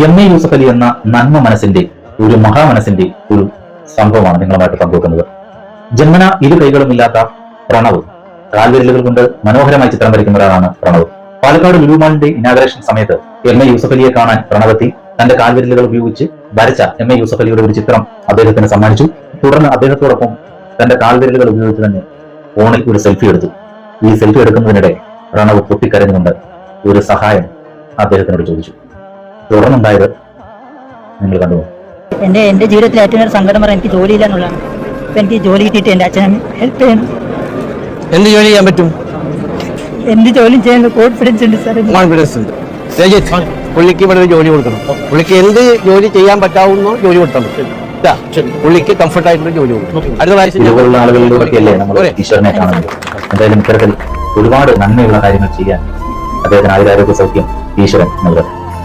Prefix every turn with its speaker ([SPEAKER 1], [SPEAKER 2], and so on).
[SPEAKER 1] MA. Yusuf Ali എന്ന നന്മ മനസ്സിന്റെ ഒരു മഹാമനസ്സിന്റെ ഒരു സംഭവമാണ് നിങ്ങളുമായിട്ട് പങ്കുവെക്കുന്നത്. ജന്മന ഇരു കൈകളുമില്ലാത്ത പ്രണവ് കാൽവിരലുകൾ കൊണ്ട് മനോഹരമായി ചിത്രം വരയ്ക്കുന്ന ഒരാളാണ് പ്രണവ്. പാലക്കാട് ലുലു മാളിന്റെ ഇനാഗറേഷൻ സമയത്ത് എം.എ. യൂസഫ് അലിയെ കാണാൻ പ്രണവെത്തി തന്റെ കാൽവിരലുകൾ ഉപയോഗിച്ച് വരച്ച എം.എ. യൂസഫ് അലിയുടെ ഒരു ചിത്രം അദ്ദേഹത്തിന് സമ്മാനിച്ചു. തുടർന്ന് അദ്ദേഹത്തോടൊപ്പം തന്റെ കാൽവിരലുകൾ ഉപയോഗിച്ച് തന്നെ ഫോണിൽ ഒരു സെൽഫി എടുത്തു. ഈ സെൽഫി എടുക്കുന്നതിനിടെ പ്രണവ് പൊട്ടിക്കരഞ്ഞുകൊണ്ട് ഒരു സഹായം അദ്ദേഹത്തിനോട് ചോദിച്ചു. തുടർന്നുണ്ടായത് നിങ്ങൾ കണ്ടു.
[SPEAKER 2] എന്റെ ജീവിതത്തിൽ ഏറ്റവും ഒരു സങ്കടം പറയാൻ എനിക്ക് ജോലിയില്ല എന്നുള്ളതാണ്. അപ്പൊ എനിക്ക് ജോലി കിട്ടിയിട്ട് എന്റെ അച്ഛനെ ഹെൽപ്പ് ചെയ്യണം.
[SPEAKER 3] എന്ത് ജോലി ചെയ്യാൻ പറ്റും?
[SPEAKER 2] എന്ത് ജോലി ചെയ്യാൻ കോൺഫിഡൻസ് ഉണ്ട് സാർ.
[SPEAKER 3] കോൺഫിഡൻസ് ഉണ്ട്. പുള്ളിക്ക് ഇവിടെ ഒരു ജോലി കൊടുക്കണം. പുള്ളിക്ക് എന്ത് ജോലി ചെയ്യാൻ പറ്റാവുന്ന ജോലി കൊടുത്താൽ മതി. പുള്ളിക്ക് കംഫർട്ട് ആയിട്ടുള്ള ജോലി കൊടുക്കും. അടുത്ത
[SPEAKER 1] ഇതുപോലുള്ള ആളുകളിലൂടെയൊക്കെയല്ലേ നമ്മൾ ഈശ്വരനെ കാണുന്നത്. എന്തായാലും ഇത്തരത്തിൽ ഒരുപാട് നന്മയുള്ള കാര്യങ്ങൾ ചെയ്യാൻ അദ്ദേഹത്തിന് ആയുരാരോഗ്യ സൗഖ്യം ഈശ്വരൻ നൽകട്ടെ.